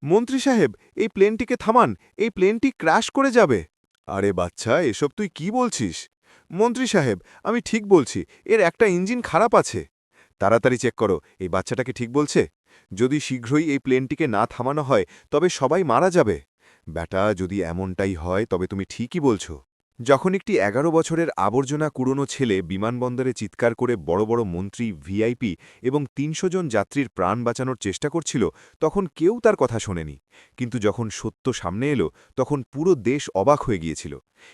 মন্ত্রী সাহেব, এই প্লেনটিকে থামান, এই প্লেনটি ক্র্যাশ করে যাবে। আরে বাচ্চা, এসব তুই কি বলছিস? মন্ত্রী সাহেব, আমি ঠিক বলছি, এর একটা ইঞ্জিন খারাপ আছে। তাড়াতাড়ি চেক করো, এই বাচ্চাটাকে ঠিক বলছে। যদি শীঘ্রই এই প্লেনটিকে না থামানো হয় তবে সবাই মারা যাবে। ব্যাটা, যদি এমনটাই হয় তবে তুমি ঠিকই বলছো। যখন একটি ১১ বছরের আবর্জনা কুড়োনো ছেলে বিমানবন্দরে চিৎকার করে বড় বড় মন্ত্রী, ভিআইপি এবং ৩০০ জন যাত্রীর প্রাণ বাঁচানোর চেষ্টা করছিল, তখন কেউ তার কথা শোনেনি। কিন্তু যখন সত্য সামনে এলো, তখন পুরো দেশ অবাক হয়ে গিয়েছিল।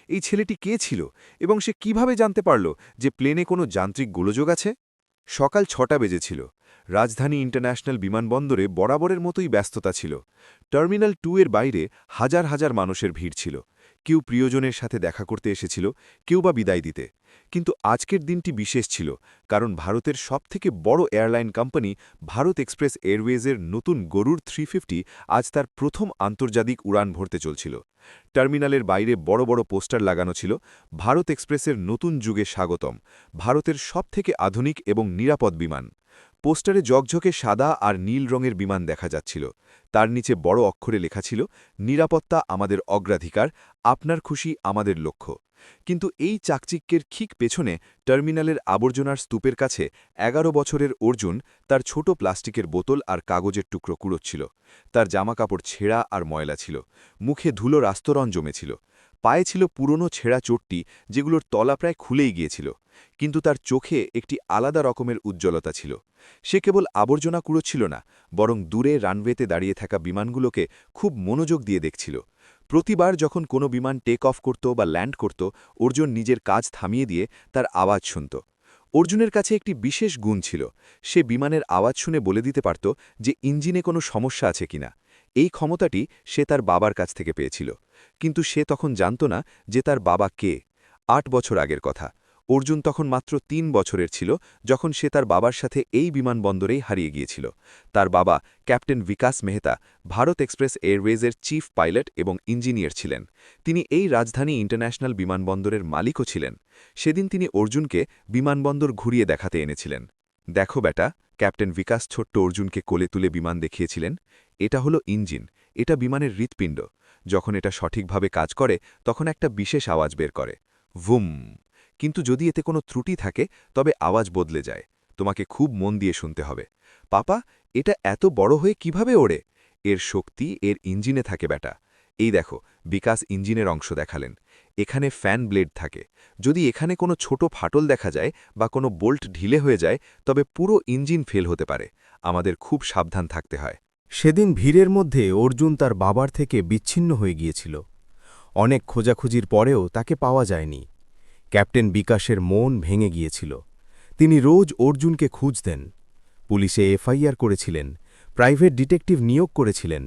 এই ছেলেটি কে ছিল এবং সে কিভাবে জানতে পারল যে প্লেনে কোনো যান্ত্রিক গোলযোগ আছে? সকাল ৬টা বেজেছিল। রাজধানী ইন্টারন্যাশনাল বিমানবন্দরে বরাবরের মতোই ব্যস্ততা ছিল। টার্মিনাল ২ এর বাইরে হাজার হাজার মানুষের ভিড় ছিল। কেউ প্রিয়জনের সাথে দেখা করতে এসেছিল, কেউ বা বিদায় দিতে। কিন্তু আজকের দিনটি বিশেষ ছিল, কারণ ভারতের সবথেকে বড় এয়ারলাইন কোম্পানি ভারত এক্সপ্রেস এয়ারওয়েজের নতুন গরুর 350 আজ তার প্রথম আন্তর্জাতিক উড়ান ভরতে চলছিল। টার্মিনালের বাইরে বড় বড় পোস্টার লাগানো ছিল, ভারত এক্সপ্রেসের নতুন যুগে স্বাগতম, ভারতের সবথেকে আধুনিক এবং নিরাপদ বিমান। পোস্টারে ঝকঝকে সাদা আর নীল রঙের বিমান দেখা যাচ্ছিল। তার নিচে বড় অক্ষরে লেখা ছিল, নিরাপত্তা আমাদের অগ্রাধিকার, আপনার খুশি আমাদের লক্ষ্য। কিন্তু এই চাকচিক্যের ঠিক পেছনে টার্মিনালের আবর্জনার স্তূপের কাছে ১১ বছরের অর্জুন তার ছোট প্লাস্টিকের বোতল আর কাগজের টুকরো কুড়োচ্ছিল। তার জামাকাপড় ছেঁড়া আর ময়লা ছিল, মুখে ধুলোর আস্তরণ জমেছিল, পায়ে ছিল পুরনো ছেঁড়া চোটটি যেগুলোর তলা প্রায় খুলেই গিয়েছিল। কিন্তু তার চোখে একটি আলাদা রকমের উজ্জ্বলতা ছিল। সে কেবল আবর্জনা কুড়োচ্ছিল না, বরং দূরে রানওয়েতে দাঁড়িয়ে থাকা বিমানগুলোকে খুব মনোযোগ দিয়ে দেখছিল। প্রতিবার যখন কোনো বিমান টেক অফ করত বা ল্যান্ড করত, অর্জুন নিজের কাজ থামিয়ে দিয়ে তার আওয়াজ শুনত। অর্জুনের কাছে একটি বিশেষ গুণ ছিল, সে বিমানের আওয়াজ শুনে বলে দিতে পারত যে ইঞ্জিনে কোনো সমস্যা আছে কিনা। এই ক্ষমতাটি সে তার বাবার কাছ থেকে পেয়েছিল। কিন্তু সে তখন জানত না যে তার বাবা কে। ৮ বছর আগের কথা। অর্জুন তখন মাত্র ৩ বছরের ছিল যখন সে তার বাবার সাথে এই বিমানবন্দরেই হারিয়ে গিয়েছিল। তার বাবা ক্যাপ্টেন বিকাশ মেহতা ভারত এক্সপ্রেস এয়ারওয়েজের চিফ পাইলট এবং ইঞ্জিনিয়ার ছিলেন। তিনি এই রাজধানী ইন্টারন্যাশনাল বিমানবন্দরের মালিকও ছিলেন। সেদিন তিনি অর্জুনকে বিমানবন্দর ঘুরিয়ে দেখাতে এনেছিলেন। দেখো বেটা, ক্যাপ্টেন বিকাশ ছোট্ট অর্জুনকে কোলে তুলে বিমান দেখিয়েছিলেন। এটা হলো ইঞ্জিন, এটা বিমানের হৃৎপিণ্ড। যখন এটা সঠিকভাবে কাজ করে তখন একটা বিশেষ আওয়াজ বের করে, ভুম। কিন্তু যদি এতে কোনো ত্রুটি থাকে তবে আওয়াজ বদলে যায়। তোমাকে খুব মন দিয়ে শুনতে হবে। পাপা, এটা এত বড় হয়ে কিভাবে ওড়ে? এর শক্তি এর ইঞ্জিনে থাকে বেটা। এই দেখো, বিকাশ ইঞ্জিনের অংশ দেখালেন। এখানে ফ্যান ব্লেড থাকে। যদি এখানে কোনো ছোট ফাটল দেখা যায় বা কোনো বোল্ট ঢিলে হয়ে যায় তবে পুরো ইঞ্জিন ফেল হতে পারে। আমাদের খুব সাবধান থাকতে হয়। সেদিন ভিড়ের মধ্যে অর্জুন তার বাবার থেকে বিচ্ছিন্ন হয়ে গিয়েছিল। অনেক খোঁজাখুঁজির পরেও তাকে পাওয়া যায়নি। ক্যাপ্টেন বিকাশের মন ভেঙে গিয়েছিল। তিনি রোজ অর্জুনকে খুঁজতেন। পুলিশে এফআইআর করেছিলেন, প্রাইভেট ডিটেকটিভ নিয়োগ করেছিলেন,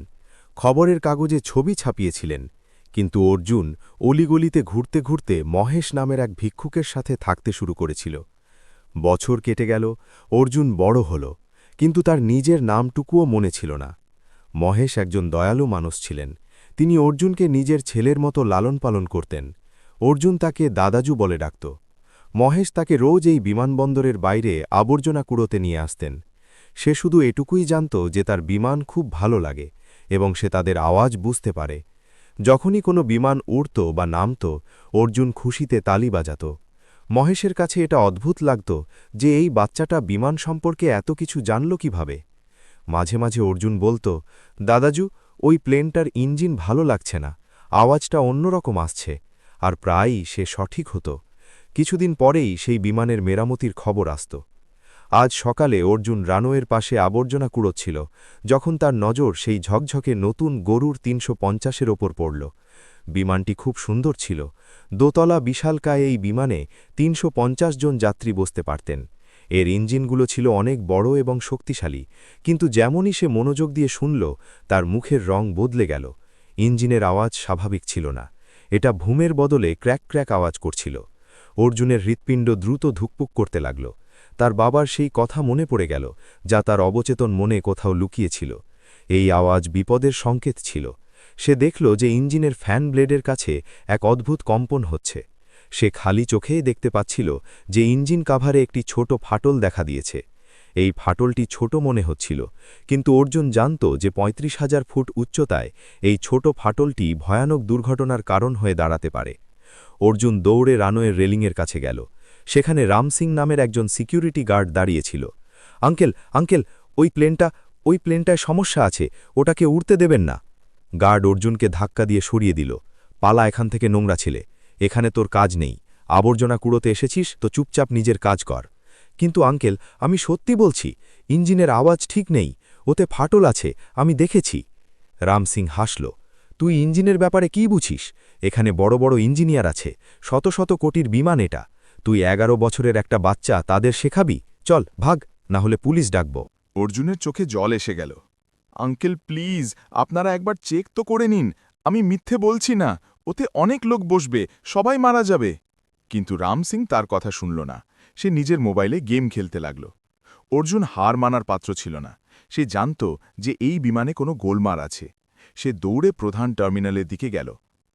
খবরের কাগজে ছবি ছাপিয়েছিলেন। কিন্তু অর্জুন অলিগলিতে ঘুরতে ঘুরতে মহেশ নামের এক ভিক্ষুকের সাথে থাকতে শুরু করেছিল। বছর কেটে গেল, অর্জুন বড় হল, কিন্তু তার নিজের নামটুকুও মনে ছিল না। মহেশ একজন দয়ালু মানুষ ছিলেন। তিনি অর্জুনকে নিজের ছেলের মতো লালন পালন করতেন। অর্জুন তাকে দাদাজু বলে ডাকত। মহেশ তাকে রোজ এই বিমানবন্দরের বাইরে আবর্জনা কুড়োতে নিয়ে আসতেন। সে শুধু এটুকুই জানত যে তার বিমান খুব ভালো লাগে এবং সে তাদের আওয়াজ বুঝতে পারে। যখনই কোনো বিমান উড়ত বা নামত, অর্জুন খুশিতে তালি বাজাত। মহেশের কাছে এটা অদ্ভুত লাগত যে এই বাচ্চাটা বিমান সম্পর্কে এত কিছু জানল কিভাবে। মাঝে মাঝে অর্জুন বলত, দাদাজু, ওই প্লেনটার ইঞ্জিন ভালো লাগছে না, আওয়াজটা অন্যরকম আসছে। আর প্রায়ই সে সঠিক হতো। কিছুদিন পরেই সেই বিমানের মেরামতির খবর আসত। আজ সকালে অর্জুন রানওয়ের পাশে আবর্জনা কুড়োচ্ছিল যখন তার নজর সেই ঝকঝকে নতুন গরুর ৩৫০-এর ওপর পড়ল। বিমানটি খুব সুন্দর ছিল। দোতলা বিশালকায় এই বিমানে ৩৫০ জন যাত্রী বসতে পারতেন। এর ইঞ্জিনগুলো ছিল অনেক বড় এবং শক্তিশালী, কিন্তু যেমনই সে মনোযোগ দিয়ে শুনল, তার মুখের রং বদলে গেল। ইঞ্জিনের আওয়াজ স্বাভাবিক ছিল না, এটা ভূমের বদলে ক্র্যাক ক্র্যাক আওয়াজ করছিল। অর্জুনের হৃৎপিণ্ড দ্রুত ধুকপুক করতে লাগল। তার বাবার সেই কথা মনে পড়ে গেল, যা তার অবচেতন মনে কোথাও লুকিয়েছিল। এই আওয়াজ বিপদের সংকেত ছিল। সে দেখল যে ইঞ্জিনের ফ্যান ব্লেডের কাছে এক অদ্ভুত কম্পন হচ্ছে। সে খালি চোখেই দেখতে পাচ্ছিল যে ইঞ্জিন কাভারে একটি ছোট ফাটল দেখা দিয়েছে। এই ফাটলটি ছোট মনে হচ্ছিল, কিন্তু অর্জুন জানত যে ৩৫,০০০ ফুট উচ্চতায় এই ছোট ফাটলটি ভয়ানক দুর্ঘটনার কারণ হয়ে দাঁড়াতে পারে। অর্জুন দৌড়ে রানওয়ের রেলিংয়ের কাছে গেল। সেখানে রাম সিং নামের একজন সিকিউরিটি গার্ড দাঁড়িয়েছিল। আঙ্কেল আঙ্কেল ওই প্লেনটায় সমস্যা আছে, ওটাকে উড়তে দেবেন না। গার্ড অর্জুনকে ধাক্কা দিয়ে সরিয়ে দিল। পালা এখান থেকে, নোংরা ছেলে, এখানে তোর কাজ নেই। আবর্জনা কুড়োতে এসেছিস তো চুপচাপ নিজের কাজ কর। কিন্তু আঙ্কেল, আমি সত্যি বলছি, ইঞ্জিনের আওয়াজ ঠিক নেই, ওতে ফাটল আছে, আমি দেখেছি। রাম সিং হাসল। তুই ইঞ্জিনের ব্যাপারে কি বুঝিস? এখানে বড় বড় ইঞ্জিনিয়ার আছে, শত শত কোটির বিমান এটা। তুই ১১ বছরের একটা বাচ্চা, তাদের শেখাবি? চল ভাগ, না হলে পুলিশ ডাকব। অর্জুনের চোখে জল এসে গেল। আঙ্কেল প্লিজ, আপনারা একবার চেক তো করে নিন। আমি মিথ্যে বলছি না, ওতে অনেক লোক বসবে, সবাই মারা যাবে। কিন্তু রাম সিং তার কথা শুনল না। সে নিজের মোবাইলে গেম খেলতে লাগল। অর্জুন হার মানার পাত্র ছিল না। সে জানত যে এই বিমানে কোনো গোলমাল আছে। সে দৌড়ে প্রধান টার্মিনালের দিকে গেল।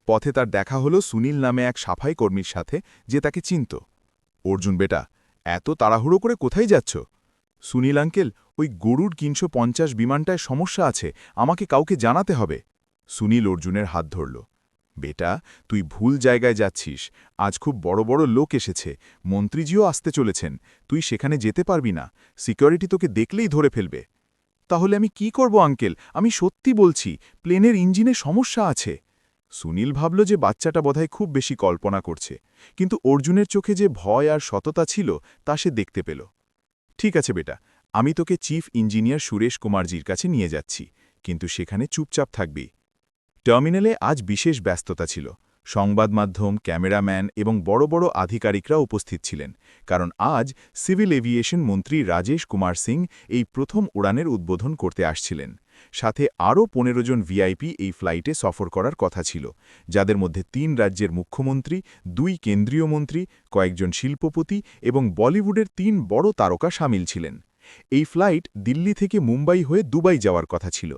পথে তার দেখা হলো সুনীল নামে এক সাফাই কর্মীর সাথে, যে তাকে চিনত। অর্জুন বেটা, এত তাড়াহুড়ো করে কোথায় যাচ্ছ? সুনীল আঙ্কেল, ওই গরুর ৩৫০ বিমানটায় সমস্যা আছে, আমাকে কাউকে জানাতে হবে। সুনীল অর্জুনের হাত ধরল। বেটা, তুই ভুল জায়গায় যাচ্ছিস। আজ খুব বড় বড় লোক এসেছে, মন্ত্রীজিও আসতে চলেছেন। তুই সেখানে যেতে পারবি না, সিকিউরিটি তোকে দেখলেই ধরে ফেলবে। তাহলে আমি কি করব আঙ্কেল? আমি সত্যি বলছি, প্লেনের ইঞ্জিনে সমস্যা আছে। সুনীল ভাবল যে বাচ্চাটা বোধহয় খুব বেশি কল্পনা করছে, কিন্তু অর্জুনের চোখে যে ভয় আর সততা ছিল তা সে দেখতে পেল। ঠিক আছে বেটা, আমি তোকে চিফ ইঞ্জিনিয়ার সুরেশ কুমারজির কাছে নিয়ে যাচ্ছি, কিন্তু সেখানে চুপচাপ থাকবি। টার্মিনালে আজ বিশেষ ব্যস্ততা ছিল। সংবাদ মাধ্যম, ক্যামেরাম্যান এবং বড় বড় আধিকারিকরা উপস্থিত ছিলেন, কারণ আজ সিভিল এভিয়েশন মন্ত্রী রাজেশ কুমার সিং এই প্রথম উড়ানের উদ্বোধন করতে আসছিলেন। সাথে আরও ১৫ জন ভিআইপি এই ফ্লাইটে সফর করার কথা ছিল, যাদের মধ্যে ৩ রাজ্যের মুখ্যমন্ত্রী, ২ কেন্দ্রীয় মন্ত্রী, কয়েকজন শিল্পপতি এবং বলিউডের ৩ বড় তারকা সামিল ছিলেন। এই ফ্লাইট দিল্লি থেকে মুম্বাই হয়ে দুবাই যাওয়ার কথা ছিল।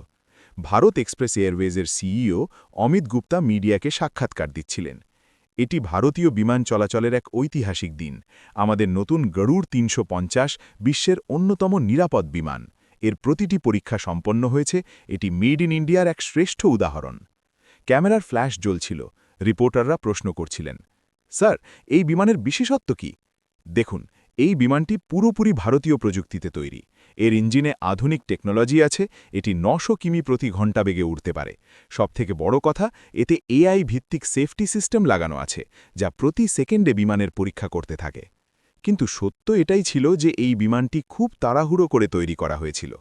ভারত এক্সপ্রেস এয়ারওয়েজের সিইও অমিত গুপ্তা মিডিয়াকে সাক্ষাৎকার দিচ্ছিলেন। এটি ভারতীয় বিমান চলাচলের এক ঐতিহাসিক দিন। আমাদের নতুন গরুড় ৩৫০ বিশ্বের অন্যতম নিরাপদ বিমান। এর প্রতিটি পরীক্ষা সম্পন্ন হয়েছে। এটি মেড ইন ইন্ডিয়ার এক শ্রেষ্ঠ উদাহরণ। ক্যামেরার ফ্ল্যাশ জ্বলছিল। রিপোর্টাররা প্রশ্ন করছিলেন, স্যার, এই বিমানের বিশেষত্ব কি? দেখুন, এই বিমানটি পুরোপুরি ভারতীয় প্রযুক্তিতে তৈরি। এর ইঞ্জিনে আধুনিক টেকনোলজি আছে। এটি ৯০০ কিমি প্রতি ঘণ্টা বেগে উড়তে পারে। সবথেকে বড় কথা, এতে এআই ভিত্তিক সেফটি সিস্টেম লাগানো আছে, যা প্রতি সেকেন্ডে বিমানের পরীক্ষা করতে থাকে। কিন্তু সত্য এটাই ছিল যে এই বিমানটি খুব তাড়াহুড়ো করে তৈরি করা হয়েছিল।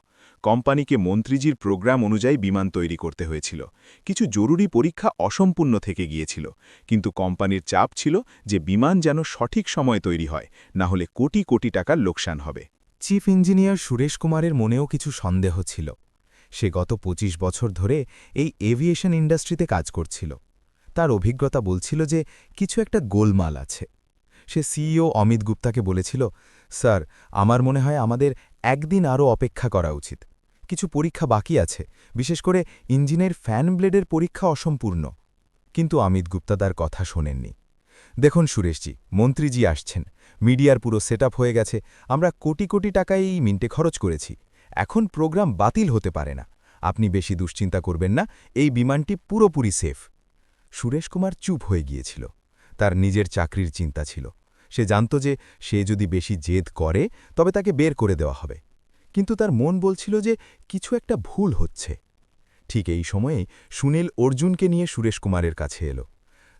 কোম্পানিকে মন্ত্রীজির প্রোগ্রাম অনুযায়ী বিমান তৈরি করতে হয়েছিল। কিছু জরুরি পরীক্ষা অসম্পূর্ণ থেকে গিয়েছিল, কিন্তু কোম্পানির চাপ ছিল যে বিমান যেন সঠিক সময় তৈরি হয়, না হলে কোটি কোটি টাকার লোকসান হবে। চিফ ইঞ্জিনিয়ার সুরেশ কুমারের মনেও কিছু সন্দেহ ছিল। সে গত ২৫ বছর ধরে এই এভিয়েশন ইন্ডাস্ট্রিতে কাজ করছিল। তার অভিজ্ঞতা বলছিল যে কিছু একটা গোলমাল আছে। সে সিইও অমিত গুপ্তাকে বলেছিল, স্যার, আমার মনে হয় আমাদের একদিন আরও অপেক্ষা করা উচিত। কিছু পরীক্ষা বাকি আছে, বিশেষ করে ইঞ্জিনের ফ্যান ব্লেডের পরীক্ষা অসম্পূর্ণ। কিন্তু অমিত গুপ্তা তার কথা শোনেননি। দেখুন সুরেশজি, মন্ত্রীজি আসছেন, মিডিয়ার পুরো সেটআপ হয়ে গেছে, আমরা কোটি কোটি টাকায় এই মিন্টে খরচ করেছি। এখন প্রোগ্রাম বাতিল হতে পারে না। আপনি বেশি দুশ্চিন্তা করবেন না, এই বিমানটি পুরোপুরি সেফ। সুরেশ কুমার চুপ হয়ে গিয়েছিল। তার নিজের চাকরির চিন্তা ছিল। সে জানত যে সে যদি বেশি জেদ করে তবে তাকে বের করে দেওয়া হবে। কিন্তু তার মন বলছিল যে কিছু একটা ভুল হচ্ছে। ঠিক এই সময়ে সুনীল অর্জুনকে নিয়ে সুরেশ কুমারের কাছে এলো।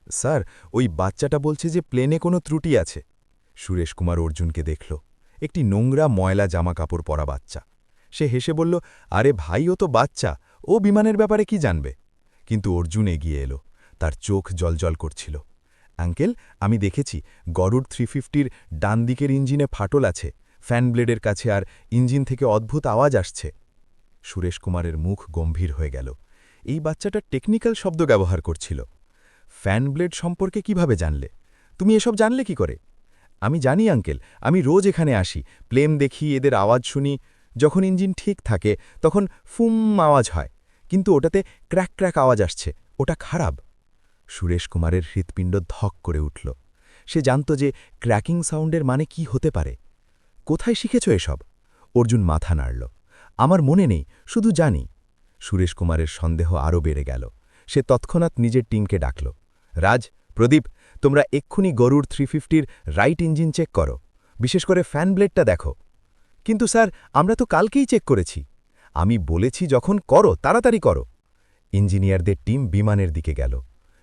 স্যার, ওই বাচ্চাটা বলছে যে প্লেনে কোনো ত্রুটি আছে। সুরেশ কুমার অর্জুনকে দেখল, একটি নোংরা ময়লা জামাকাপড় পরা বাচ্চা। সে হেসে বলল, আরে ভাই, ও তো বাচ্চা, ও বিমানের ব্যাপারে কি জানবে? কিন্তু অর্জুন এগিয়ে এলো। তার চোখ জলজল করছিল। আঙ্কেল, আমি দেখেছি গরুড় 350-র ডান দিকের ইঞ্জিনে ফাটল আছে, ফ্যান ব্লেডের কাছে, আর ইঞ্জিন থেকে অদ্ভুত আওয়াজ আসছে। সুরেশ কুমারের মুখ গম্ভীর হয়ে গেল। এই বাচ্চাটা টেকনিক্যাল শব্দ ব্যবহার করছিল। ফ্যান ব্লেড সম্পর্কে কিভাবে জানলে? তুমি এসব জানলে কি করে? আমি জানি আঙ্কেল, আমি রোজ এখানে আসি, প্লেন দেখি, এদের আওয়াজ শুনি। যখন ইঞ্জিন ঠিক থাকে তখন ফুম আওয়াজ হয়, কিন্তু ওটাতে ক্র্যাক ক্র্যাক আওয়াজ আসছে, ওটা খারাপ। সুরেশ কুমারের হৃৎপিণ্ড ধক করে উঠল। সে জানত যে ক্র্যাকিং সাউন্ডের মানে কি হতে পারে। কোথায় শিখেছ এসব? অর্জুন মাথা নাড়ল। আমার মনে নেই, শুধু জানি। সুরেশ কুমারের সন্দেহ আরও বেড়ে গেল। সে তৎক্ষণাৎ নিজের টিমকে ডাকল। রাজ, প্রদীপ, তোমরা এক্ষুনি গরুর 350-র রাইট ইঞ্জিন চেক করো, বিশেষ করে ফ্যান ব্লেডটা দেখো। কিন্তু স্যার, আমরা তো কালকেই চেক করেছি। আমি বলেছি যখন করো, তাড়াতাড়ি করো। ইঞ্জিনিয়ারদের টিম বিমানের দিকে গেল।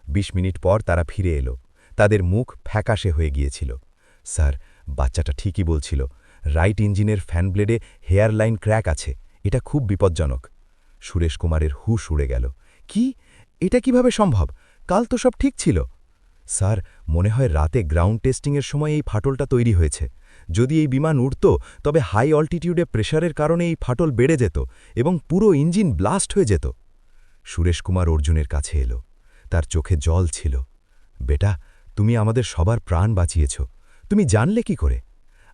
২০ মিনিট পর তারা ফিরে এলো। তাদের মুখ ফ্যাকাশে হয়ে গিয়েছিল। স্যার, বাচ্চাটা ঠিকই বলছিল, রাইট ইঞ্জিনের ফ্যান ব্লেডে হেয়ার লাইন ক্র্যাক আছে, এটা খুব বিপজ্জনক। সুরেশ কুমারের হুঁশ উড়ে গেল। কি? এটা কিভাবে সম্ভব? কাল তো সব ঠিক ছিল। স্যার, মনে হয় রাতে গ্রাউন্ড টেস্টিংয়ের সময় এই ফাটলটা তৈরি হয়েছে। যদি এই বিমান উড়ত, তবে হাই অল্টিটিউডে প্রেশারের কারণে এই ফাটল বেড়ে যেত এবং পুরো ইঞ্জিন ব্লাস্ট হয়ে যেত। সুরেশ কুমার অর্জুনের কাছে এলো। তার চোখে জল ছিল। বেটা, তুমি আমাদের সবার প্রাণ বাঁচিয়েছ। তুমি জানলে কি করে?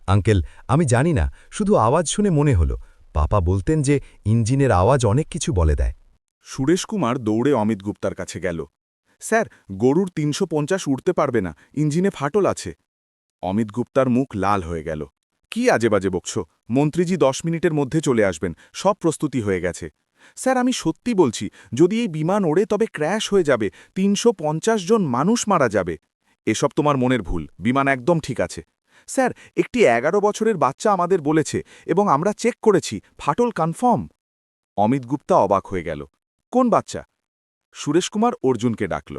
আঙ্কেল, আমি জানি না, শুধু আওয়াজ শুনে মনে হলো। পাপা বলতেন যে ইঞ্জিনের আওয়াজ অনেক কিছু বলে দেয়। সুরেশ কুমার দৌড়ে অমিত গুপ্তার কাছে গেল। স্যার, গরুর ৩৫০ উঠতে পারবে না, ইঞ্জিনে ফাটল আছে। অমিত গুপ্তার মুখ লাল হয়ে গেল। কি আজেবাজে বকছ? মন্ত্রীজি ১০ মিনিটের মধ্যে চলে আসবেন, সব প্রস্তুতি হয়ে গেছে। স্যার, আমি সত্যি বলছি, যদি এই বিমান ওড়ে তবে ক্র্যাশ হয়ে যাবে, ৩৫০ জন মানুষ মারা যাবে। এসব তোমার মনের ভুল, বিমান একদম ঠিক আছে। স্যার, একটি ১১ বছরের বাচ্চা আমাদের বলেছে এবং আমরা চেক করেছি, ফাটল কনফার্ম। অমিত গুপ্তা অবাক হয়ে গেল। কোন বাচ্চা? সুরেশ কুমার অর্জুনকে ডাকল।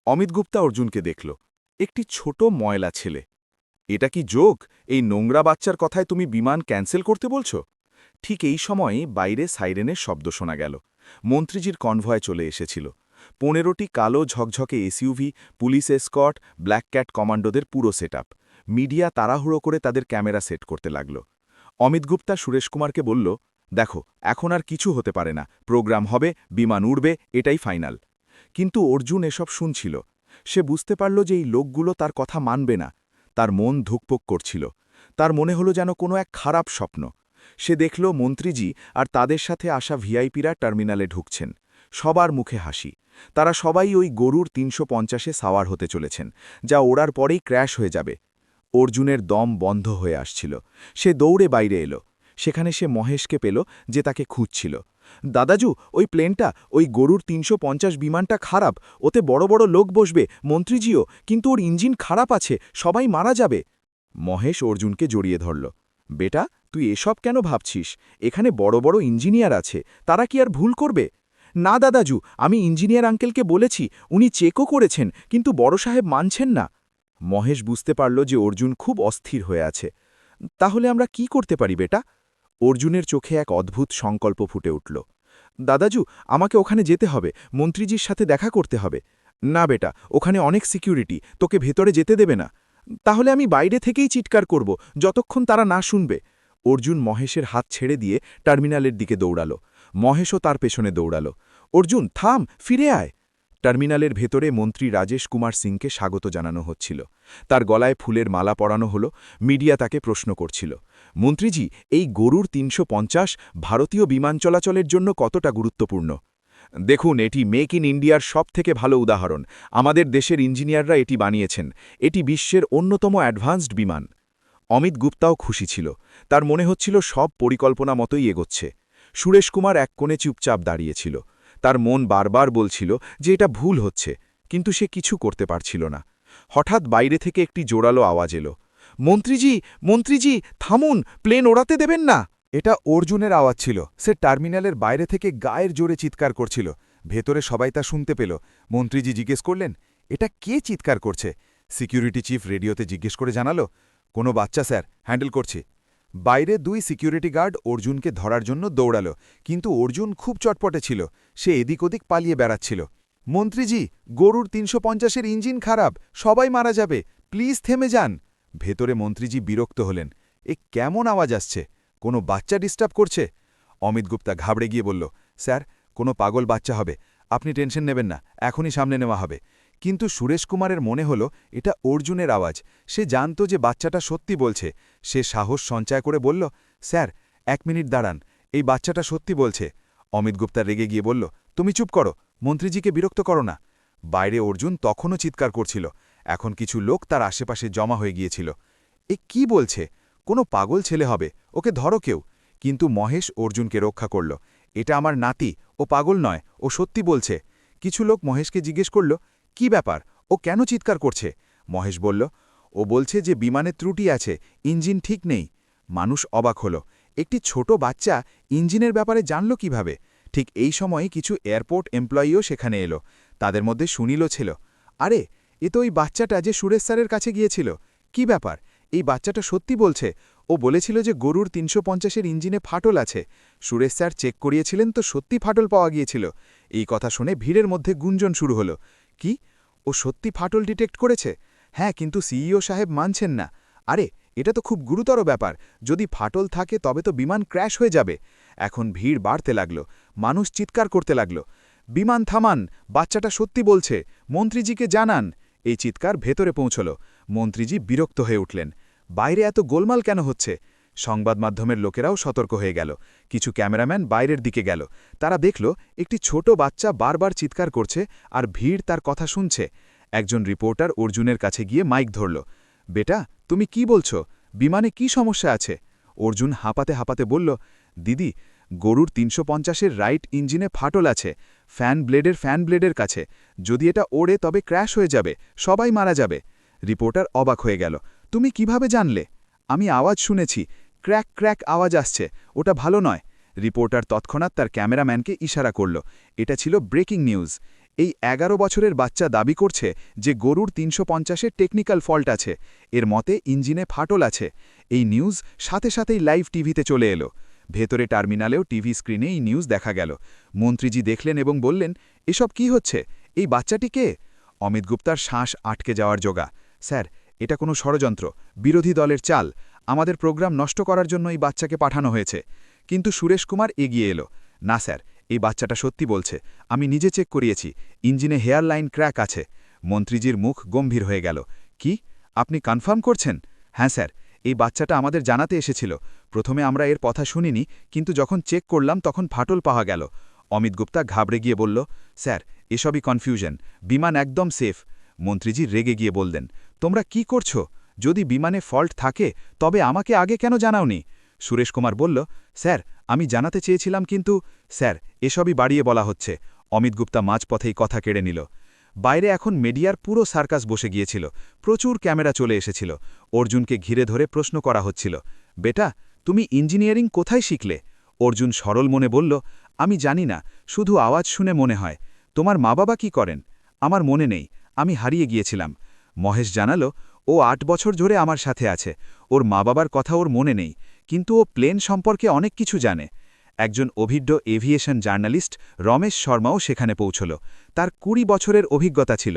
অমিত গুপ্তা অর্জুনকে দেখল। একটি ছোট ময়লা ছেলে। এটা কি জোক? এই নোংরা বাচ্চার কথায় তুমি বিমান ক্যান্সেল করতে বলছ? ঠিক এই সময়ে বাইরে সাইরেনের শব্দ শোনা গেল। মন্ত্রীজির কনভয় চলে এসেছিল। ১৫টি কালো ঝকঝকে SUV, police escort, black cat কমান্ডোদের পুরো সেটআপ। মিডিয়া তাড়াহুড়ো করে তাদের ক্যামেরা সেট করতে লাগল। অমিত গুপ্তা সুরেশ কুমারকে বলল, দেখো, এখন আর কিছু হতে পারে না, প্রোগ্রাম হবে, বিমান উড়বে, এটাই ফাইনাল। কিন্তু অর্জুন এসব শুনছিল। সে বুঝতে পারল যে এই লোকগুলো তার কথা মানবে না। তার মন ধুকপুক করছিল। তার মনে হলো যেন কোনো এক খারাপ স্বপ্ন। সে দেখল মন্ত্রীজি আর তাদের সাথে আসা ভিআইপিরা টার্মিনালে ঢুকছেন। সবার মুখে হাসি। তারা সবাই ওই গরুর ৩৫০-এ সাওয়ার হতে চলেছেন, যা ওড়ার পরেই ক্র্যাশ হয়ে যাবে। অর্জুনের দম বন্ধ হয়ে আসছিল। সে দৌড়ে বাইরে এলো। সেখানে সে মহেশকে পেল, যে তাকে খুঁজছিল। দাদাজু, ওই প্লেনটা, ওই গরুর ৩৫০ বিমানটা খারাপ, ওতে বড় বড় লোক বসবে, মন্ত্রীজিও, কিন্তু ওর ইঞ্জিন খারাপ আছে, সবাই মারা যাবে। মহেশ অর্জুনকে জড়িয়ে ধরল। বেটা, তুই এসব কেন ভাবছিস? এখানে বড় বড় ইঞ্জিনিয়ার আছে, তারা কি আর ভুল করবে? না দাদাজু, আমি ইঞ্জিনিয়ার আঙ্কেলকে বলেছি, উনি চেকও করেছেন, কিন্তু বড় সাহেব মানছেন না। মহেশ বুঝতে পারল যে অর্জুন খুব অস্থির হয়ে আছে। তাহলে আমরা কি করতে পারি বেটা? অর্জুনের চোখে এক অদ্ভুত সংকল্প ফুটে উঠল। দাদাজু, আমাকে ওখানে যেতে হবে, মন্ত্রীজির সাথে দেখা করতে হবে। না বেটা, ওখানে অনেক সিকিউরিটি, তোকে ভেতরে যেতে দেবে না। তাহলে আমি বাইরে থেকেই চিৎকার করব, যতক্ষণ তারা না শুনবে। অর্জুন মহেশের হাত ছেড়ে দিয়ে টার্মিনালের দিকে দৌড়াল। মহেশও তার পেছনে দৌড়াল। অর্জুন, থাম, ফিরে আয়। টার্মিনালের ভেতরে মন্ত্রী রাজেশ কুমার সিংকে স্বাগত জানানো হচ্ছিল। তার গলায় ফুলের মালা পরানো হল। মিডিয়া তাকে প্রশ্ন করছিল, মন্ত্রীজি, এই গরুর ৩৫০ ভারতীয় বিমান চলাচলের জন্য কতটা গুরুত্বপূর্ণ? দেখুন, এটি মেক ইন ইন্ডিয়ার সবথেকে ভালো উদাহরণ। আমাদের দেশের ইঞ্জিনিয়াররা এটি বানিয়েছেন। এটি বিশ্বের অন্যতম অ্যাডভান্সড বিমান। অমিত গুপ্তাও খুশি ছিল। তার মনে হচ্ছিল সব পরিকল্পনা মতোই এগোচ্ছে। সুরেশ কুমার এক কোণে চুপচাপ দাঁড়িয়েছিল। তার মন বারবার বলছিল যে এটা ভুল হচ্ছে, কিন্তু সে কিছু করতে পারছিল না। হঠাৎ বাইরে থেকে একটি জোরালো আওয়াজ এলো, মন্ত্রীজি, মন্ত্রীজি, থামুন, প্লেন ওড়াতে দেবেন না। এটা অর্জুনের আওয়াজ ছিল। সে টার্মিনালের বাইরে থেকে গায়ের জোরে চিৎকার করছিল। ভেতরে সবাই তা শুনতে পেল। মন্ত্রীজি জিজ্ঞেস করলেন, এটা কে চিৎকার করছে? সিকিউরিটি চিফ রেডিওতে জিজ্ঞেস করে জানালো, কোনো বাচ্চা স্যার, হ্যান্ডেল করছি। বাইরে ২ সিকিউরিটি গার্ড অর্জুনকে ধরার জন্য দৌড়ালো, কিন্তু অর্জুন খুব চটপটে ছিল। সে এদিক ওদিক পালিয়ে বেড়াচ্ছিল। মন্ত্রীজি, গরুর ৩৫০-এর ইঞ্জিন খারাপ, সবাই মারা যাবে, প্লিজ থেমে যান। ভেতরে মন্ত্রীজি বিরক্ত হলেন। এ কেমন আওয়াজ আসছে? কোনো বাচ্চা ডিস্টার্ব করছে? অমিত গুপ্তা ঘাবড়ে গিয়ে বলল, স্যার, কোনো পাগল বাচ্চা হবে, আপনি টেনশন নেবেন না, এখনই সামনে নেওয়া হবে। কিন্তু সুরেশ কুমারের মনে হল এটা অর্জুনের আওয়াজ। সে জানত যে বাচ্চাটা সত্যি বলছে। সে সাহস সঞ্চয় করে বলল, স্যার, ১ মিনিট দাঁড়ান, এই বাচ্চাটা সত্যি বলছে। অমিত গুপ্তা রেগে গিয়ে বলল, তুমি চুপ করো, মন্ত্রীজিকে বিরক্ত করো না। বাইরে অর্জুন তখনও চিৎকার করছিল। এখন কিছু লোক তার আশেপাশে জমা হয়ে গিয়েছিল। এ কি বলছে? কোনো পাগল ছেলে হবে, ওকে ধরো কেউ। কিন্তু মহেশ অর্জুনকে রক্ষা করল। এটা আমার নাতি, ও পাগল নয়, ও সত্যি বলছে। কিছু লোক মহেশকে জিজ্ঞেস করল, কি ব্যাপার, ও কেন চিৎকার করছে? মহেশ বলল, ও বলছে যে বিমানে ত্রুটি আছে, ইঞ্জিন ঠিক নেই। মানুষ অবাক হল, একটি ছোট বাচ্চা ইঞ্জিনের ব্যাপারে জানল কিভাবে? ঠিক এই সময়ে কিছু এয়ারপোর্ট এমপ্লয়িও সেখানে এলো। তাদের মধ্যে সুনীলও ছিল। আরে, এ তো ওই বাচ্চাটা যে সুরেশ স্যারের কাছে গিয়েছিল। কি ব্যাপার? এই বাচ্চাটা সত্যি বলছে। ও বলেছিল যে গরুর ৩৫০-এর ইঞ্জিনে ফাটল আছে। সুরেশ স্যার চেক করিয়েছিলেন তো সত্যি ফাটল পাওয়া গিয়েছিল। এই কথা শুনে ভিড়ের মধ্যে গুঞ্জন শুরু হলো। কি? ও সত্যি ফাটল ডিটেক্ট করেছে? হ্যাঁ, কিন্তু সিইও সাহেব মানছেন না। আরে, এটা তো খুব গুরুতর ব্যাপার। যদি ফাটল থাকে তবে তো বিমান ক্র্যাশ হয়ে যাবে। এখন ভিড় বাড়তে লাগল, মানুষ চিৎকার করতে লাগল, বিমান থামান, বাচ্চাটা সত্যি বলছে, মন্ত্রীজিকে জানান। এই চিৎকার ভেতরে পৌঁছল। মন্ত্রীজি বিরক্ত হয়ে উঠলেন। বাইরে এত গোলমাল কেন হচ্ছে? সংবাদ মাধ্যমের লোকেরাও সতর্ক হয়ে গেল। কিছু ক্যামেরাম্যান বাইরের দিকে গেল। তারা দেখল একটি ছোট বাচ্চা বারবার চিৎকার করছে আর ভিড় তার কথা শুনছে। একজন রিপোর্টার অর্জুনের কাছে গিয়ে মাইক ধরল। বেটা, তুমি কি বলছো? বিমানে কি সমস্যা আছে? অর্জুন হাঁপাতে হাঁপাতে বলল, দিদি, গরুর ৩৫০-এর রাইট ইঞ্জিনে ফাটল আছে, ফ্যান ব্লেডের কাছে। যদি এটা ওড়ে তবে ক্র্যাশ হয়ে যাবে, সবাই মারা যাবে। রিপোর্টার অবাক হয়ে গেল। তুমি কিভাবে জানলে? আমি আওয়াজ শুনেছি, ক্র্যাক ক্র্যাক আওয়াজ আসছে, ওটা ভালো নয়। রিপোর্টার তৎক্ষণাৎ তার ক্যামেরাম্যানকে ইশারা করল। এটা ছিল ব্রেকিং নিউজ। এই ১১ বছরের বাচ্চা দাবি করছে যে গরুর ৩৫০-এর টেকনিক্যাল ফল্ট আছে। এর মতে ইঞ্জিনে ফাটল আছে। এই নিউজ সাথে সাথেই লাইভ টিভিতে চলে এলো। ভেতরে টার্মিনালেও টিভি স্ক্রিনে এই নিউজ দেখা গেল। মন্ত্রীজি দেখলেন এবং বললেন, এসব কি হচ্ছে? এই বাচ্চাটি কে? অমিত গুপ্তার শ্বাস আটকে যাওয়ার জোগা। স্যার, এটা কোনো ষড়যন্ত্র, বিরোধী দলের চাল। আমাদের প্রোগ্রাম নষ্ট করার জন্য এই বাচ্চাকে পাঠানো হয়েছে। কিন্তু সুরেশ কুমার এগিয়ে এলো। না স্যার, এই বাচ্চাটা সত্যি বলছে। আমি নিজে চেক করিয়েছি, ইঞ্জিনে হেয়ার লাইন ক্র্যাক আছে। মন্ত্রীজির মুখ গম্ভীর হয়ে গেল। কি? আপনি কনফার্ম করছেন? হ্যাঁ স্যার, এই বাচ্চাটা আমাদের জানাতে এসেছিল। প্রথমে আমরা এর কথা শুনিনি, কিন্তু যখন চেক করলাম তখন ফাটল পাওয়া গেল। অমিত গুপ্তা ঘাবড়ে গিয়ে বলল, স্যার, এসবই কনফিউশন, বিমান একদম সেফ। মন্ত্রীজি রেগে গিয়ে বললেন, তোমরা কি করছো? যদি বিমানে ফল্ট থাকে তবে আমাকে আগে কেন জানাওনি? সুরেশ কুমার বলল, স্যার, আমি জানাতে চেয়েছিলাম কিন্তু স্যার, এসবই বাড়িয়ে বলা হচ্ছে। অমিত গুপ্তা মাঝপথেই কথা কেড়ে নিল। বাইরে এখন মিডিয়ার পুরো সার্কাস বসে গিয়েছিল। প্রচুর ক্যামেরা চলে এসেছিল। অর্জুনকে ঘিরে ধরে প্রশ্ন করা হচ্ছিল, বেটা, তুমি ইঞ্জিনিয়ারিং কোথায় শিখলে? অর্জুন সরল মনে বলল, আমি জানি না, শুধু আওয়াজ শুনে মনে হয়। তোমার মা বাবা কি করেন? আমার মনে নেই, আমি হারিয়ে গিয়েছিলাম। মহেশ জানালো, ও ৮ বছর ধরে আমার সাথে আছে। ওর মা বাবার কথা ওর মনে নেই, কিন্তু ও প্লেন সম্পর্কে অনেক কিছু জানে। একজন অভিজ্ঞ এভিয়েশন জার্নালিস্ট রমেশ শর্মাও সেখানে পৌঁছল। তার ২০ বছরের অভিজ্ঞতা ছিল।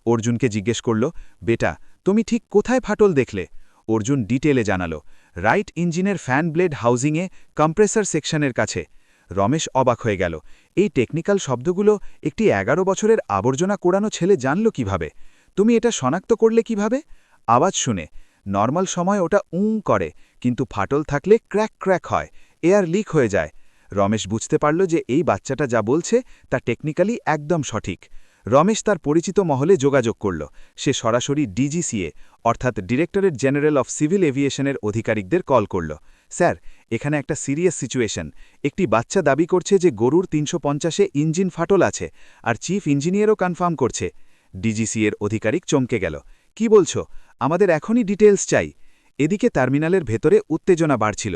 অর্জুনকে জিজ্ঞেস করল, বেটা, তুমি ঠিক কোথায় ফাটল দেখলে? অর্জুন ডিটেলে জানালো, রাইট ইঞ্জিনের ফ্যান ব্লেড হাউজিংয়ে, কম্প্রেসার সেকশনের কাছে। রমেশ অবাক হয়ে গেল। এই টেকনিক্যাল শব্দগুলো একটি ১১ বছরের আবর্জনা কোড়ানো ছেলে জানল কিভাবে? তুমি এটা শনাক্ত করলে কিভাবে? আওয়াজ শুনে। নর্মাল সময় ওটা করে, কিন্তু ফাটল থাকলে ক্র্যাক ক্র্যাক হয়, এয়ার লিক হয়ে যায়। রমেশ বুঝতে পারল যে এই বাচ্চাটা যা বলছে তা টেকনিক্যালি একদম সঠিক। রমেশ তার পরিচিত মহলে যোগাযোগ করল। সে সরাসরি ডিজিসিএ অর্থাৎ ডিরেক্টরেট জেনারেল অফ সিভিল এভিয়েশনের অধিকারিকদের কল করল। স্যার, এখানে একটা সিরিয়াস সিচুয়েশন। একটি বাচ্চা দাবি করছে যে গরুর ৩৫০-এ ইঞ্জিন ফাটল আছে, আর চিফ ইঞ্জিনিয়ারও কনফার্ম করছে। ডিজিসিএর অধিকারিক চমকে গেল। কি বলছো? আমাদের এখনই ডিটেলস চাই। এদিকে টার্মিনালের ভেতরে উত্তেজনা বাড়ছিল।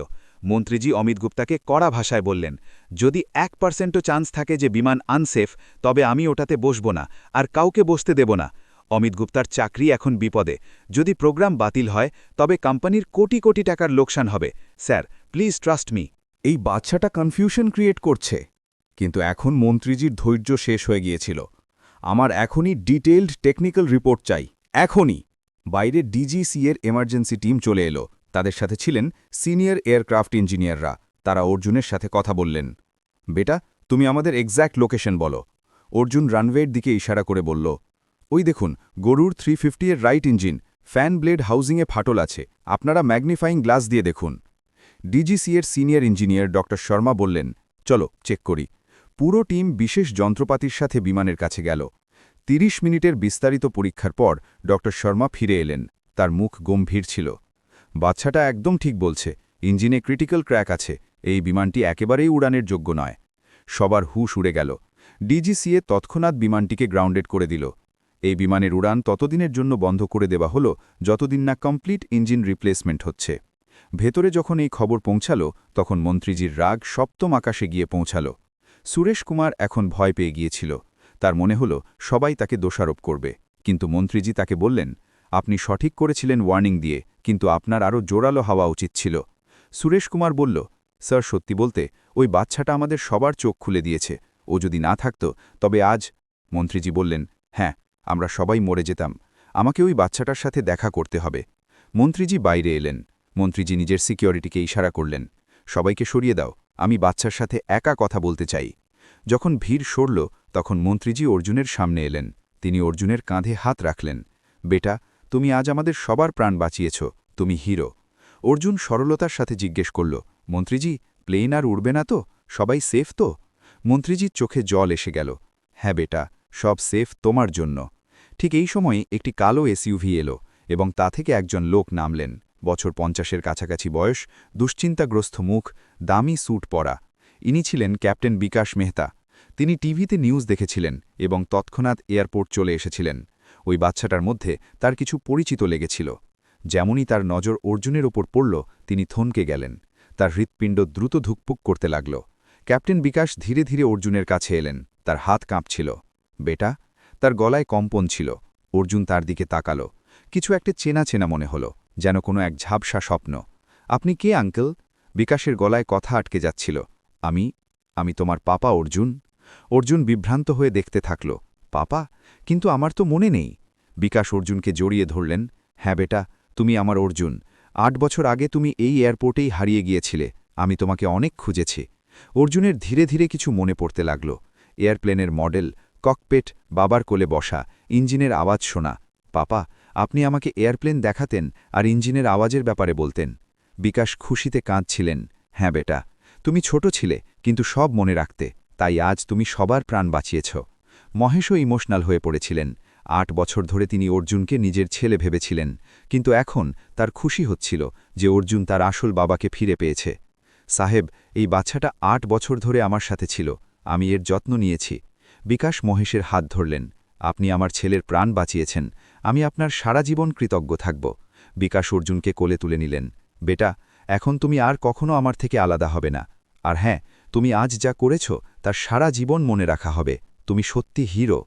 মন্ত্রীজি অমিত গুপ্তাকে কড়া ভাষায় বললেন, যদি ১%ও চান্স থাকে যে বিমান আনসেফ, তবে আমি ওটাতে বসব না, আর কাউকে বসতে দেব না। অমিত গুপ্তার চাকরি এখন বিপদে। যদি প্রোগ্রাম বাতিল হয় তবে কোম্পানির কোটি কোটি টাকার লোকসান হবে। Sir, please trust me. এই বাচ্চাটা কনফিউশন ক্রিয়েট করছে। কিন্তু এখন মন্ত্রীজির ধৈর্য শেষ হয়ে গিয়েছিল। আমার এখনই ডিটেইলড টেকনিক্যাল রিপোর্ট চাই, এখনই। বাইরে ডিজিসিএর এমার্জেন্সি টিম চলে এলো। তাদের সাথে ছিলেন সিনিয়র এয়ারক্রাফট ইঞ্জিনিয়াররা। তারা অর্জুনের সাথে কথা বললেন। বেটা, তুমি আমাদের এক্স্যাক্ট লোকেশন বলো। অর্জুন রানওয়ের দিকে ইশারা করে বলল, ওই দেখুন, গরুর 350 এর রাইট ইঞ্জিন, ফ্যান ব্লেড হাউজিংয়ে ফাটল আছে। আপনারা ম্যাগনিফাইং গ্লাস দিয়ে দেখুন। ডিজিসিএর সিনিয়র ইঞ্জিনিয়ার ডক্টর শর্মা বললেন, চলো চেক করি। পুরো টিম বিশেষ যন্ত্রপাতির সাথে বিমানের কাছে গেল। ৩০ মিনিটের বিস্তারিত পরীক্ষার পর ডক্টর শর্মা ফিরে এলেন। তার মুখ গম্ভীর ছিল। বাচ্চাটা একদম ঠিক বলছে, ইঞ্জিনে ক্রিটিক্যাল ক্র্যাক আছে, এই বিমানটি একেবারেই উড়ানের যোগ্য নয়। সবার হুঁশ উড়ে গেল। ডিজিসিএ তৎক্ষণাৎ বিমানটিকে গ্রাউন্ডেড করে দিল। এই বিমানের উড়ান ততদিনের জন্য বন্ধ করে দেওয়া হলো যতদিন না কমপ্লিট ইঞ্জিন রিপ্লেসমেন্ট হচ্ছে। ভেতরে যখন এই খবর পৌঁছালো তখন মন্ত্রীজির রাগ সপ্তম আকাশে গিয়ে পৌঁছাল। সুরেশ কুমার এখন ভয় পেয়ে গিয়েছিল। তার মনে হলো সবাই তাকে দোষারোপ করবে, কিন্তু মন্ত্রীজি তাকে বললেন, আপনি সঠিক করেছিলেন ওয়ার্নিং দিয়ে, কিন্তু আপনার আরও জোরালো হওয়া উচিত ছিল। সুরেশ কুমার বলল, স্যার, সত্যি বলতে ওই বাচ্চাটা আমাদের সবার চোখ খুলে দিয়েছে। ও যদি না থাকত তবে আজ। মন্ত্রীজি বললেন, হ্যাঁ, আমরা সবাই মরে যেতাম। আমাকে ওই বাচ্চাটার সাথে দেখা করতে হবে। মন্ত্রীজি বাইরে এলেন। মন্ত্রীজি নিজের সিকিউরিটিকে ইশারা করলেন, সবাইকে সরিয়ে দাও, আমি বাচ্চার সাথে একা কথা বলতে চাই। যখন ভিড় সরল তখন মন্ত্রীজি অর্জুনের সামনে এলেন। তিনি অর্জুনের কাঁধে হাত রাখলেন। বেটা, তুমি আজ আমাদের সবার প্রাণ বাঁচিয়েছ, তুমি হিরো। অর্জুন সরলতার সাথে জিজ্ঞেস করল, মন্ত্রীজি, প্লেন আর উড়বে না তো? সবাই সেফ তো? মন্ত্রীজির চোখে জল এসে গেল। হ্যাঁ বেটা, সব সেফ তোমার জন্য। ঠিক এই সময় একটি কালো এসইউভি এলো এবং তা থেকে একজন লোক নামলেন। বছর 50-এর কাছাকাছি বয়স, দুশ্চিন্তাগ্রস্ত মুখ, দামি স্যুট পরা। ইনি ছিলেন ক্যাপ্টেন বিকাশ মেহতা। তিনি টিভিতে নিউজ দেখেছিলেন এবং তৎক্ষণাৎ এয়ারপোর্ট চলে এসেছিলেন। ওই বাচ্চাটার মধ্যে তার কিছু পরিচিত লেগেছিল। যেমনই তার নজর অর্জুনের ওপর পড়ল, তিনি থমকে গেলেন। তার হৃৎপিণ্ড দ্রুত ধুকপুক করতে লাগল। ক্যাপ্টেন বিকাশ ধীরে ধীরে অর্জুনের কাছে এলেন। তার হাত কাঁপছিল। বেটা? তার গলায় কম্পন ছিল। অর্জুন তার দিকে তাকালো। কিছু একটা চেনা চেনা মনে হলো, যেন কোনো এক ঝাপসা স্বপ্ন। আপনি কে আঙ্কেল? বিকাশের গলায় কথা আটকে যাচ্ছিল। আমি তোমার পাপা অর্জুন। অর্জুন বিভ্রান্ত হয়ে দেখতে থাকল। পাপা? কিন্তু আমার তো মনে নেই। বিকাশ অর্জুনকে জড়িয়ে ধরলেন। হ্যাঁ বেটা, তুমি আমার অর্জুন। 8 বছর আগে তুমি এই এয়ারপোর্টেই হারিয়ে গিয়েছিলে। আমি তোমাকে অনেক খুঁজেছি। অর্জুনের ধীরে ধীরে কিছু মনে পড়তে লাগল। এয়ারপ্লেনের মডেল, ককপেট, বাবার কোলে বসা, ইঞ্জিনের আওয়াজ শোনা। পাপা, আপনি আমাকে এয়ারপ্লেন দেখাতেন আর ইঞ্জিনের আওয়াজের ব্যাপারে বলতেন। বিকাশ খুশিতে কাঁদছিলেন। হ্যাঁ বেটা, তুমি ছোট ছিলে কিন্তু সব মনে রাখতে, তাই আজ তুমি সবার প্রাণ বাঁচিয়েছ। মহেশও ইমোশনাল হয়ে পড়েছিলেন। 8 বছর ধরে তিনি অর্জুনকে নিজের ছেলে ভেবেছিলেন, কিন্তু এখন তার খুশি হচ্ছিল যে অর্জুন তার আসল বাবাকে ফিরে পেয়েছে। সাহেব, এই বাচ্চাটা 8 বছর ধরে আমার সাথে ছিল, আমি এর যত্ন নিয়েছি। বিকাশ মহেশের হাত ধরলেন। আপনি আমার ছেলের প্রাণ বাঁচিয়েছেন, আমি আপনার সারা জীবন কৃতজ্ঞ থাকব। বিকাশ অর্জুনকে কোলে তুলে নিলেন। বেটা, এখন তুমি আর কখনো আমার থেকে আলাদা হবে না। আর হ্যাঁ, তুমি আজ যা করেছ তার সারা জীবন মনে রাখা হবে। তুমি সত্যি হিরো।